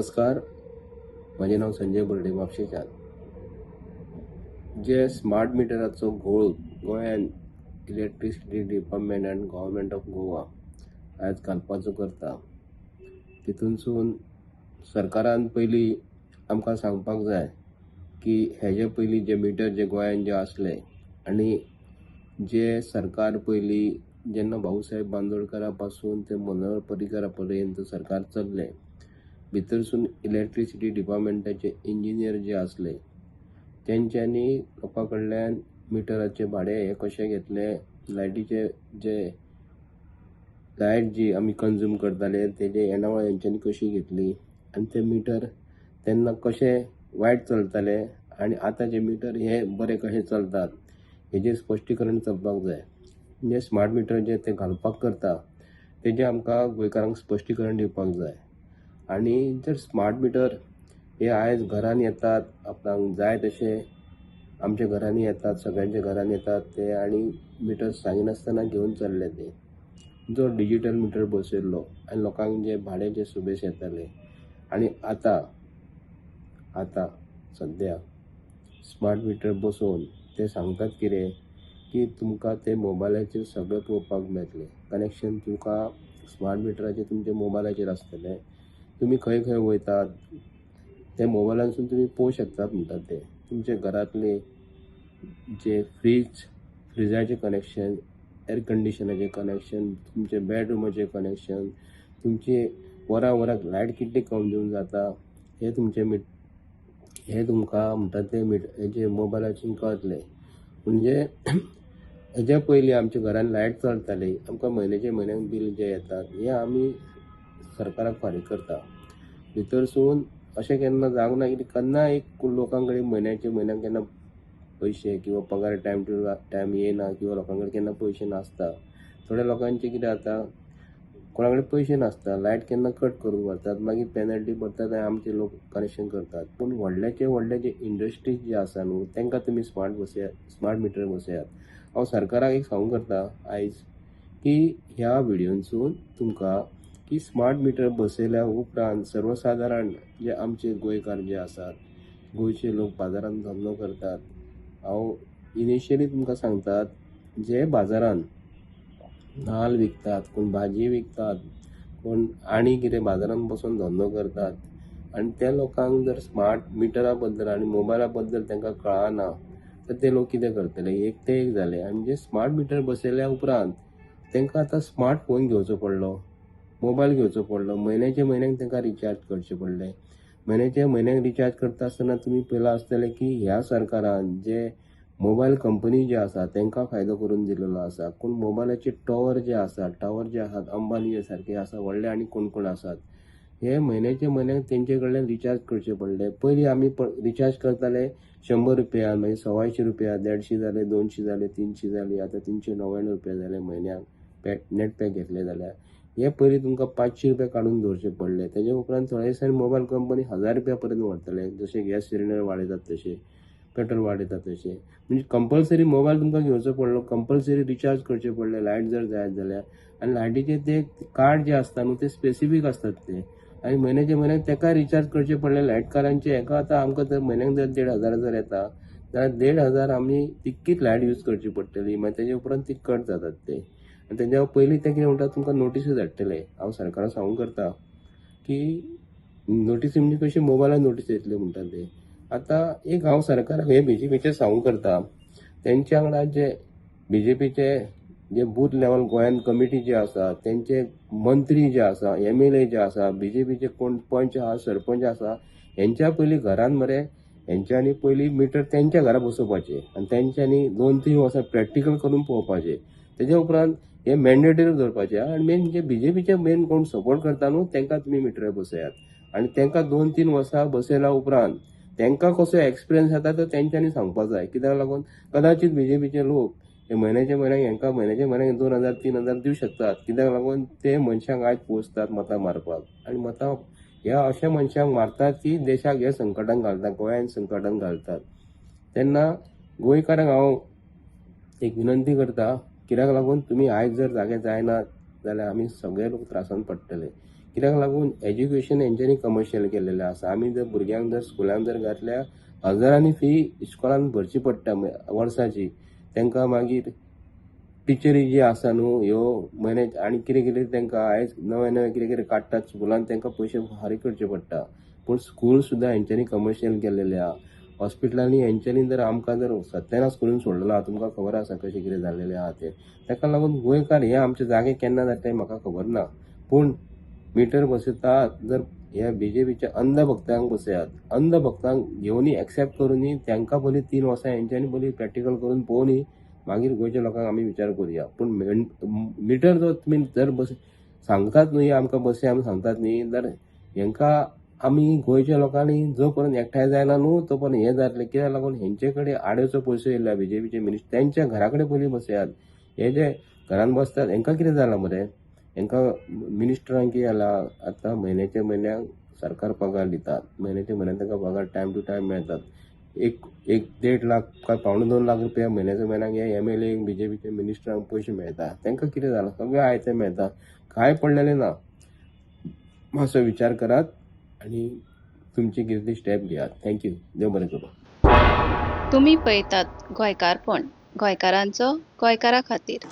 नमस्कार. माझे नाव संजय बोर्डे म्हापशेच्यान. जे स्मार्ट मिटराचो घोळ गोंयान electricity department end government of Goa आज घालपाचो करता, तितूनसून सरकारान पयलीं आमकां सांगपाक जाय की हेजे पयलीं जे मिटर जे गोंयान जे आसले आनी जे सरकार पयलीं जेन्ना भाऊसाहेब बांदोडकरा पासून ते मनोहर पर्रीकरा पर्यंत सरकार चल्ले, भितरसून इलेक्ट्रिसिटी डिपार्टमेंटाचे इंजिनियर जे असले त्यांच्यांनी लोकां कडल्यान मिटराचे भाडे हे कशें घेतले, लायटीचे जे लायट जी आमी कंज्यूम करताले तेजे येणावळ हेंच्यांनी कशी घेतली आनी ते मिटर तेन्ना कशें वायट चलताले आनी आतांचे मिटर हे बरे कशें चलतात हेजेर स्पश्टीकरण चलपाक जाय. जे स्मार्ट मिटर जे ते घालपाक करता तेजे आमकां गोंयकारांक स्पश्टीकरण दिवपाक जाय. आणि जर स्मार्ट मीटर हे आयज घरान येतात, आपणाक जाय तशे आमच्या घरांनी येतात, सगळ्यांच्या घरान येतात ते आणि मिटर सांगिनासतना घेवन चल्ले ते. जो डिजिटल मिटर बसयल्लो आनी लोकांक जे भाड्याचे सुबेश येताले आनी आतां सद्या स्मार्ट मिटर बसोवन ते सांगतात कितें की तुमकां ते मोबायलाचेर सगळें पळोवपाक मेळटलें. कनेक्शन तुमकां स्मार्ट मिटराचेर तुमच्या मोबायलाचेर आसतलें. तुम्ही खंय खंय वयतात ते मोबायलांसून तुम्ही पळोवंक शकतात म्हणटात ते. तुमचे घरातले जे फ्रिजाचे कनेक्शन, एअर कंडिशनाचे कनेक्शन, तुमचे बेडरूमाचे कनेक्शन, तुमचे वराक लायट कितली कंज्यूम जाता हे हे तुमकां म्हणटात ते हेजे मोबायलाचेर कळटलें. म्हणजे हेज्या पयलीं आमच्या घरान लायट चलताली, आमकां म्हयन्याक बील जे येतात हे आमी सरकाराक फारीक करता. भितरसून अशें केन्ना जावंक ना की केन्ना एक लोकां कडेन म्हयन्याक केन्ना पयशे किंवा पगार टायम टू टायम येयना किंवा लोकां कडेन केन्ना पयशे नासता. थोड्या लोकांचे कितें जाता, कोणा कडेन पयशे नासता, लायट केन्ना कट करून व्हरतात, मागीर पेनल्टी भरतात आनी आमचे लोक कनेक्शन करतात. पूण व्हडले जे इंडस्ट्रीज जे आसा न्हू तांकां तुमी स्मार्ट मिटर बसयात. हांव सरकाराक एक सांगूंक करता आयज की ह्या व्हिडिओनसून तुमकां की स्मार्ट मिटर बसयल्या उपरांत सर्वसाधारण जे आमचे गोंयकार जे आसात, गोंयचे लोक बाजारांत धंदो करतात, हांव इनिशियली तुमकां सांगतात जे बाजारांत नाल्ल विकतात, कोण भाजी विकतात, कोण आनी कितें बाजारांत बसून धंदो करतात आनी त्या लोकांक जर स्मार्ट मिटरा बद्दल आनी मोबायला बद्दल तांकां कळना तर ते लोक कितें करतले. एक ते एक जाले. आनी जे स्मार्ट मिटर बसयल्या उपरांत तांकां आतां स्मार्ट फोन घेवचो पडलो, मोबायल घेवचो पडलो, म्हयन्याक तांकां रिचार्ज करचें पडलें. म्हयन्याक रिचार्ज करता आसतना तुमी पळयलां आसतलें की ह्या सरकारान जे मोबायल कंपनी जे आसा तांकां फायदो करून दिलेलो आसा. पूण मोबायलाचे टावर जे आसात अंबानी सारके आसा व्हडले आनी कोण आसात, हे म्हयन्याक तेंचे कडल्यान रिचार्ज करचे पडले. पयलीं आमी रिचार्ज करताले 100 रुपया, मागीर 125 रुपया, 150 जाले, 200 जाले, 300 जाले, आतां 399 रुपया जाले म्हयन्याक नेट पॅक घेतले जाल्यार. हे पयलीं तुमकां 500 रुपया काडून दवरचे पडले. तेजे उपरांत थोडे दिसांनी मोबायल कंपनी 1000 रुपया पर्यंत व्हरतले, जशे गॅस सिलिंडर वाडयतात तशे, पेट्रोल वाडयतात तशे. म्हणजे कंपल्सरी मोबायल तुमकां घेवचो पडलो, कंपल्सरी रिचार्ज करचे पडले लायट जर जाय जाल्यार. आनी लायटीचे ते कार्ड जे आसता न्हू ते स्पेसिफीक आसतात ते, आनी म्हयन्याक तेका रिचार्ज करचे पडले लायटकारांचे. हेका आतां आमकां जर म्हयन्याक जर 1,500 जर येता जाल्यार 1,500 आमी तितकीच लायट यूज करची पडटली. मागीर तेजे उपरांत ती कट जातात ते. आनी तेज्या पयलीं ते कितें म्हणटात तुमकां नोटीस धाडटले. हांव सरकाराक सांगूंक करता की नोटीस म्हणजे कशी मोबायलार नोटीस येतल्यो म्हणटा ते. आतां एक हांव सरकाराक हे बीजेपीचे सांगूंक करता, तेंच्या वांगडा जे बीजेपीचे जे बूथ लेवल गोंयान कमिटी जे आसा, तेंचे मंत्री जे आसा, MLA जे आसा, बीजेपीचे कोण पंच आहा, सरपंच आसा, हेंच्या पयलीं घरान मरे हेंच्यांनी पयलीं मिटर तेंच्या घरा बसोवपाचे आनी तेंच्यांनी 2-3 वर्सां प्रॅक्टिकल करून पळोवपाचे. तेजे उपरांत हे मॅन्डेटरी दवरपाचे. आनी मेन म्हणजे बीजेपीचे मेन कोण सपोर्ट करता न्हू तांकां तुमी मिटर बसयात. आनी तांकां 2-3 वर्सां बसयल्या उपरांत तांकां कसो एक्सपिरियन्स येता तो तेंच्यांनी सांगपाक जाय. कित्याक लागून कदाचित बीजेपीचे लोक हे म्हयन्याच्या म्हयन्याक 2,000-3,000 दिवं शकतात. कित्याक लागून ते मनशांक आयज पोसतात मतां मारपाक. आनी मतां ह्या अशा मनशांक मारतात की देशाक हे संकटान घालतात, गोंयान संकटान घालतात. तेन्ना गोंयकारांक हांव एक विनंती करता, कित्याक लागून तुमी आयज जर जागे जायनात जाल्यार आमी सगळे लोक त्रासान पडटले. कित्याक लागून एज्युकेशन हेंच्यांनी कमर्शियल केल्लेलें आसा. आमी जर भुरग्यांक जर स्कुलान जर घातल्या हजारांनी फी इस्कॉलान भरची पडटा वर्साची. तांकां मागीर टिचरी जी आसा न्हू ह्यो मॅनेज आनी कितें कितें तांकां आयज नवें नवें कितें कितें काडटात स्कुलान तांकां पयशे फारीक करचे पडटा. पूण स्कूल सुद्दां हेंच्यांनी कमर्शियल केल्लेलें आहा. हॉस्पिटलांनी हेंच्यांनी जर आमकां जर सत्यानाश करून सोडलेलो आहा. तुमकां खबर आसा कशें कितें जाल्लेलें आहा तें. ताका लागून गोंयकार हे आमचे जागे केन्ना जातले म्हाका खबर ना. पूण मिटर बसयता जर ह्या बीजेपीच्या अंधभक्तांक बसयात. अंधभक्तांक घेवनी एक्सेप्ट करूनी तांकां पयलीं 3 वर्सां हेंच्यांनी पयलीं प्रॅक्टिकल करून पळोवनी मागीर गोंयच्या लोकांक आमी विचार करुया. पूण मिटर जर तुमी जर सांगतात न्हू आमकां बसया आमी सांगतात न्ही जाल्यार हेंकां आमी गोंयच्या लोकांनी जो पर्यंत एकठांय जायना न्हू तो पर्यंत हें जातलें. कित्याक लागून हेंचे कडेन आड्योचो पयसो येयला बीजेपीचे मिनिस्टर. तेंच्या घरा कडेन पयलीं बसयात. हे जे घरान बसतात हेंकां कितें जालां मरे? हेंकां मिनिस्टरांक कितें जालां? आतां म्हयन्याच्या म्हयन्याक सरकार पगार दितात. म्हयन्याच्या म्हयन्याक तांकां पगार टायम टू टायम मेळटात. एक 1.5 लाख काय $2.5 लाख रुपया म्हयन्याच्या म्हयन्याक हे MLA बीजेपीचे मिनिस्टरांक पयशे मेळटा. तांकां कितें जालां? सगळें आयतें मेळटा. कांय पडलेलें ना. मातसो विचार करात आनी तुमची कितें ती स्टेप घेयात. थँक्यू. देव बरें करूं. तुम्ही पळयतात गोंयकारपण, गोंयकारांचो गोंयकारा खातीर.